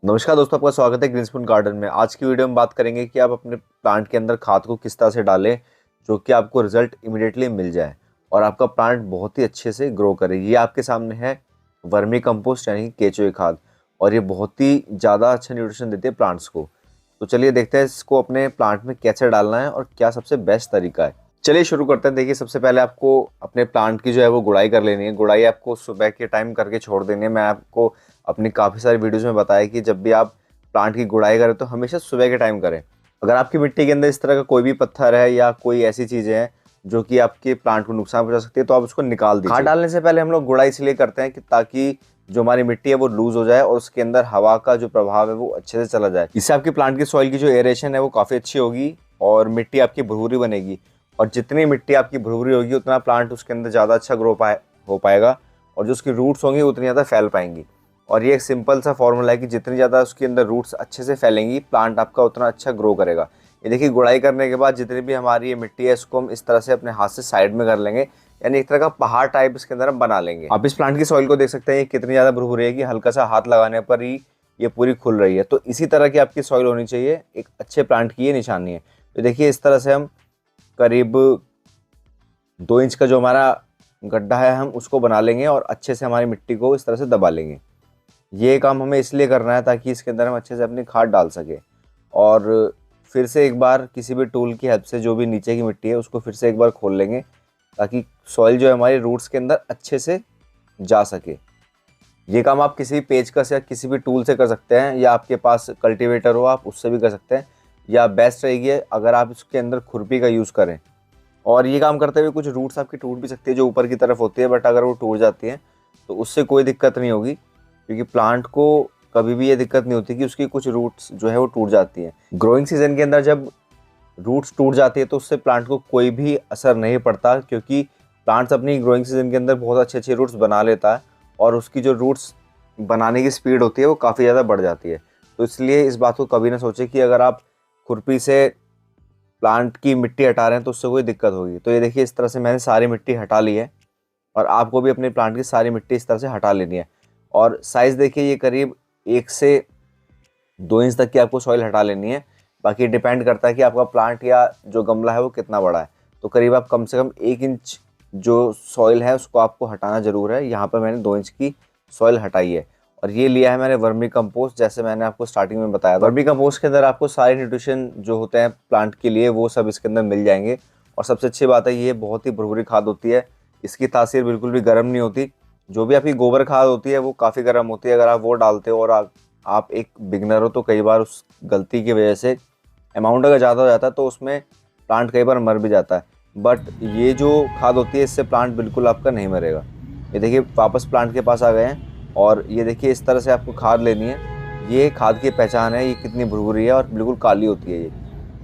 नमस्कार दोस्तों, आपका स्वागत है ग्रीन स्पून गार्डन में। आज की वीडियो में बात करेंगे कि आप अपने प्लांट के अंदर खाद को किस तरह से डालें जो कि आपको रिजल्ट इमीडिएटली मिल जाए और आपका प्लांट बहुत ही अच्छे से ग्रो करे। ये आपके सामने है वर्मी कंपोस्ट यानी कि केचुए खाद, और ये बहुत ही ज़्यादा अच्छा न्यूट्रिशन देती है प्लांट्स को। तो चलिए देखते हैं इसको अपने प्लांट में कैसे डालना है और क्या सबसे बेस्ट तरीका है। चलिए शुरू करते हैं। देखिए, सबसे पहले आपको अपने प्लांट की जो है वो गुड़ाई कर लेनी है। गुड़ाई आपको सुबह के टाइम करके छोड़ देनी है। मैं आपको अपनी काफ़ी सारी वीडियोज़ में बताया कि जब भी आप प्लांट की गुड़ाई करें तो हमेशा सुबह के टाइम करें। अगर आपकी मिट्टी के अंदर इस तरह का कोई भी पत्थर है या कोई ऐसी चीज़ें हैं जो कि आपके प्लांट को नुकसान पहुंचा सकती है तो आप उसको निकाल दीजिए। खाद डालने से पहले हम लोग गुड़ाई इसलिए करते हैं कि ताकि जो हमारी मिट्टी है वो लूज हो जाए और उसके अंदर हवा का जो प्रभाव है वो अच्छे से चला जाए। इससे आपकी प्लांट की सॉइल की जो एरेशन है वो काफ़ी अच्छी होगी और मिट्टी आपकी भुरभुरी बनेगी। और जितनी मिट्टी आपकी भुरभुरी होगी उतना प्लांट उसके अंदर ज़्यादा अच्छा हो पाएगा और जो उसकी रूट्स होंगी उतनी ज़्यादा फैल पाएंगी। और ये एक सिंपल सा फॉर्मूला है कि जितनी ज़्यादा उसके अंदर रूट्स अच्छे से फैलेंगी प्लांट आपका उतना अच्छा ग्रो करेगा। ये देखिए, गुड़ाई करने के बाद जितनी भी हमारी ये मिट्टी है इसको हम इस तरह से अपने हाथ से साइड में कर लेंगे, यानी एक तरह का पहाड़ टाइप इसके अंदर हम बना लेंगे। आप इस प्लांट की सॉइल को देख सकते हैं ये कितनी ज़्यादा भुरभुरी है कि हल्का सा हाथ लगाने पर ही ये पूरी खुल रही है। तो इसी तरह की आपकी सॉइल होनी चाहिए, एक अच्छे प्लांट की ये निशानी है। तो देखिए, इस तरह से हम करीब 2 इंच का जो हमारा गड्ढा है हम उसको बना लेंगे और अच्छे से हमारी मिट्टी को इस तरह से दबा लेंगे। ये काम हमें इसलिए करना है ताकि इसके अंदर हम अच्छे से अपनी खाद डाल सकें। और फिर से एक बार किसी भी टूल की हेल्प से जो भी नीचे की मिट्टी है उसको फिर से एक बार खोल लेंगे ताकि सॉइल जो है हमारी रूट्स के अंदर अच्छे से जा सके। ये काम आप किसी भी पेचकस या किसी भी टूल से कर सकते हैं, या आपके पास कल्टीवेटर हो आप उससे भी कर सकते हैं, या बेस्ट रहेगी अगर आप इसके अंदर खुरपी का यूज़ करें। और ये काम करते हुए कुछ रूट्स आपकी टूट भी सकती है जो ऊपर की तरफ होती है, बट अगर वो टूट जाती है तो उससे कोई दिक्कत नहीं होगी, क्योंकि प्लांट को कभी भी ये दिक्कत नहीं होती कि उसकी कुछ रूट्स जो है वो टूट जाती हैं। ग्रोइंग सीजन के अंदर जब रूट्स टूट जाती है तो उससे प्लांट को कोई भी असर नहीं पड़ता, क्योंकि प्लांट्स अपनी ग्रोइंग सीजन के अंदर बहुत अच्छे अच्छे रूट्स बना लेता है और उसकी जो रूट्स बनाने की स्पीड होती है वो काफ़ी ज़्यादा बढ़ जाती है। तो इसलिए इस बात को कभी ना सोचें कि अगर आप खुरपी से प्लांट की मिट्टी हटा रहे हैं तो उससे कोई दिक्कत होगी। तो ये देखिए, इस तरह से मैंने सारी मिट्टी हटा ली है और आपको भी अपने प्लांट की सारी मिट्टी इस तरह से हटा लेनी है। और साइज़ देखिए, ये करीब 1 से 2 इंच तक की आपको सॉइल हटा लेनी है। बाकी डिपेंड करता है कि आपका प्लांट या जो गमला है वो कितना बड़ा है। तो करीब आप कम से कम 1 इंच जो सॉइल है उसको आपको हटाना ज़रूर है। यहाँ पर मैंने 2 इंच की सॉइल हटाई है और ये लिया है मैंने वर्मी कंपोस्ट, जैसे मैंने आपको स्टार्टिंग में बताया था। वर्मी कंपोस्ट के अंदर आपको सारे न्यूट्रिशन जो होते हैं प्लांट के लिए वो सब इसके अंदर मिल जाएंगे। और सबसे अच्छी बात है, ये बहुत ही भुरभुरी खाद होती है, इसकी तासीर बिल्कुल भी गर्म नहीं होती। जो भी आपकी गोबर खाद होती है वो काफ़ी गर्म होती है। अगर आप वो डालते हो और आप एक बिगनर हो तो कई बार उस गलती की वजह से अमाउंट अगर ज़्यादा हो जाता है तो उसमें प्लांट कई बार मर भी जाता है। बट ये जो खाद होती है इससे प्लांट बिल्कुल आपका नहीं मरेगा। ये देखिए, वापस प्लांट के पास आ गए हैं और ये देखिए इस तरह से आपको खाद लेनी है। ये खाद की पहचान है, ये कितनी भुरभुरी है और बिल्कुल काली होती है ये।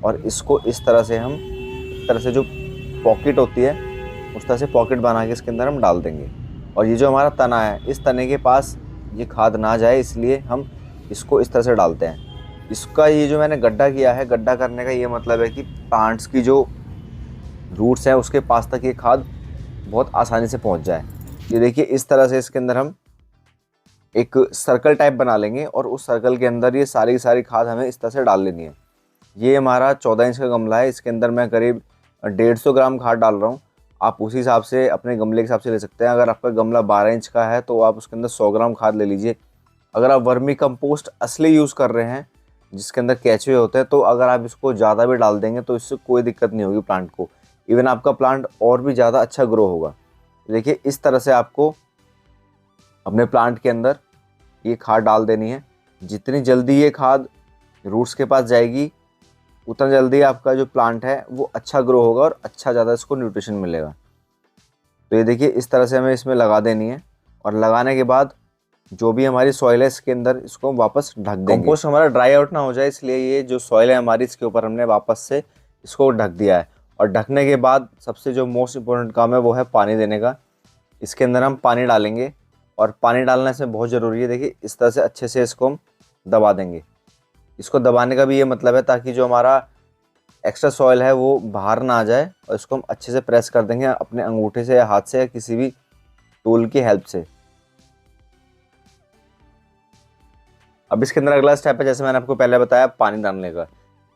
और इसको इस तरह से हम, इस तरह से जो पॉकेट होती है उस तरह से पॉकेट बना के इसके अंदर हम डाल देंगे। और ये जो हमारा तना है इस तने के पास ये खाद ना जाए इसलिए हम इसको इस तरह से डालते हैं। इसका ये जो मैंने गड्ढा किया है, गड्ढा करने का ये मतलब है कि प्लांट्स की जो रूट्स हैं उसके पास तक ये खाद बहुत आसानी से पहुंच जाए। ये देखिए, इस तरह से इसके अंदर हम एक सर्कल टाइप बना लेंगे और उस सर्कल के अंदर ये सारी की सारी खाद हमें इस तरह से डाल लेनी है। ये हमारा 14 इंच का गमला है, इसके अंदर मैं करीब 150 ग्राम खाद डाल रहा हूँ। आप उसी हिसाब से अपने गमले के हिसाब से ले सकते हैं। अगर आपका गमला 12 इंच का है तो आप उसके अंदर 100 ग्राम खाद ले लीजिए। अगर आप वर्मी कंपोस्ट असली यूज़ कर रहे हैं जिसके अंदर केचुए होते हैं तो अगर आप इसको ज़्यादा भी डाल देंगे तो इससे कोई दिक्कत नहीं होगी प्लांट को। इवन आपका प्लांट और भी ज़्यादा अच्छा ग्रो होगा। देखिए, इस तरह से आपको अपने प्लांट के अंदर ये खाद डाल देनी है। जितनी जल्दी ये खाद रूट्स के पास जाएगी उतना जल्दी आपका जो प्लांट है वो अच्छा ग्रो होगा और अच्छा ज़्यादा इसको न्यूट्रिशन मिलेगा। तो ये देखिए, इस तरह से हमें इसमें लगा देनी है और लगाने के बाद जो भी हमारी सॉइल है इसके अंदर इसको हम वापस ढक देंगे। कंपोस्ट हमारा ड्राई आउट ना हो जाए इसलिए ये जो सॉइल है हमारी इसके ऊपर हमने वापस से इसको ढक दिया है। और ढकने के बाद सबसे जो मोस्ट इम्पोर्टेंट काम है वो है पानी देने का। इसके अंदर हम पानी डालेंगे और पानी डालना इसमें बहुत ज़रूरी है। देखिए, इस तरह से अच्छे से इसको हम दबा देंगे। इसको दबाने का भी ये मतलब है ताकि जो हमारा एक्स्ट्रा सॉइल है वो बाहर ना आ जाए, और इसको हम अच्छे से प्रेस कर देंगे अपने अंगूठे से या हाथ से या किसी भी टूल की हेल्प से। अब इसके अंदर अगला स्टेप है, जैसे मैंने आपको पहले बताया, पानी डालने का।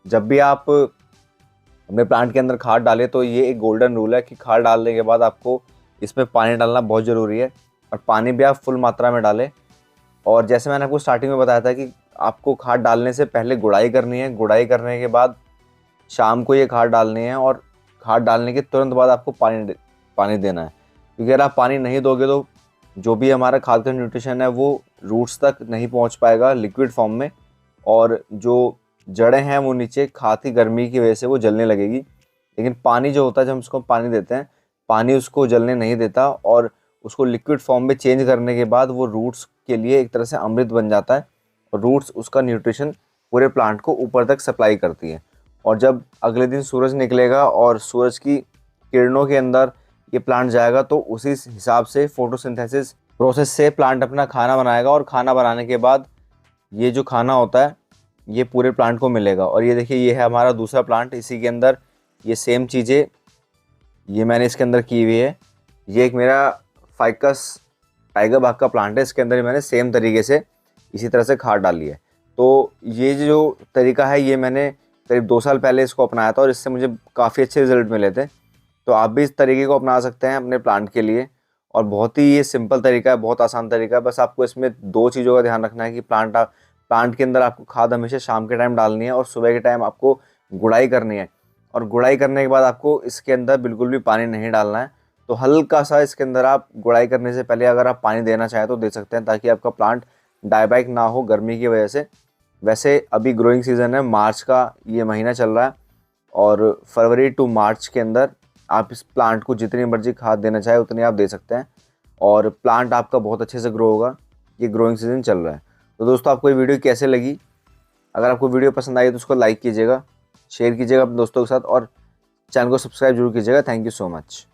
जब भी आप अपने प्लांट के अंदर खाद डालें तो ये एक गोल्डन रूल है कि खाद डालने के बाद आपको इसमें पानी डालना बहुत ज़रूरी है, और पानी भी आप फुल मात्रा में डालें। और जैसे मैंने आपको स्टार्टिंग में बताया था कि आपको खाद डालने से पहले गुड़ाई करनी है, गुड़ाई करने के बाद शाम को ये खाद डालनी है, और खाद डालने के तुरंत बाद आपको पानी देना है। क्योंकि अगर आप पानी नहीं दोगे तो जो भी हमारा खाद का न्यूट्रिशन है वो रूट्स तक नहीं पहुंच पाएगा लिक्विड फॉर्म में, और जो जड़ें हैं वो नीचे खाद की गर्मी की वजह से वो जलने लगेगी। लेकिन पानी जो होता है, जब हम उसको पानी देते हैं, पानी उसको जलने नहीं देता, और उसको लिक्विड फॉर्म में चेंज करने के बाद वो रूट्स के लिए एक तरह से अमृत बन जाता है, और रूट्स उसका न्यूट्रिशन पूरे प्लांट को ऊपर तक सप्लाई करती है। और जब अगले दिन सूरज निकलेगा और सूरज की किरणों के अंदर ये प्लांट जाएगा तो उसी हिसाब से फोटोसिंथेसिस प्रोसेस से प्लांट अपना खाना बनाएगा, और खाना बनाने के बाद ये जो खाना होता है ये पूरे प्लांट को मिलेगा। और ये देखिए, ये है हमारा दूसरा प्लांट, इसी के अंदर ये सेम चीज़ें ये मैंने इसके अंदर की हुई है। ये एक मेरा फाइकस टाइगर बाग का प्लांट है, इसके अंदर मैंने सेम तरीके से इसी तरह से खाद डाली है। तो ये जो तरीका है ये मैंने करीब 2 साल पहले इसको अपनाया था, और इससे मुझे काफ़ी अच्छे रिजल्ट मिले थे। तो आप भी इस तरीके को अपना सकते हैं अपने प्लांट के लिए, और बहुत ही ये सिंपल तरीका है, बहुत आसान तरीका है। बस आपको इसमें 2 चीज़ों का ध्यान रखना है कि प्लांट के अंदर आपको खाद हमेशा शाम के टाइम डालनी है, और सुबह के टाइम आपको गुड़ाई करनी है। और गुड़ाई करने के बाद आपको इसके अंदर बिल्कुल भी पानी नहीं डालना है। तो हल्का सा इसके अंदर आप गुड़ाई करने से पहले अगर आप पानी देना चाहें तो दे सकते हैं, ताकि आपका प्लांट डायबैक ना हो गर्मी की वजह से। वैसे अभी ग्रोइंग सीज़न है, मार्च का ये महीना चल रहा है, और फरवरी टू मार्च के अंदर आप इस प्लांट को जितनी मर्जी खाद देना चाहे उतनी आप दे सकते हैं, और प्लांट आपका बहुत अच्छे से ग्रो होगा। ये ग्रोइंग सीज़न चल रहा है। तो दोस्तों, आपको ये वीडियो कैसे लगी? अगर आपको वीडियो पसंद आई तो उसको लाइक कीजिएगा, शेयर कीजिएगा अपने दोस्तों के साथ, और चैनल को सब्सक्राइब जरूर कीजिएगा। Thank you so much.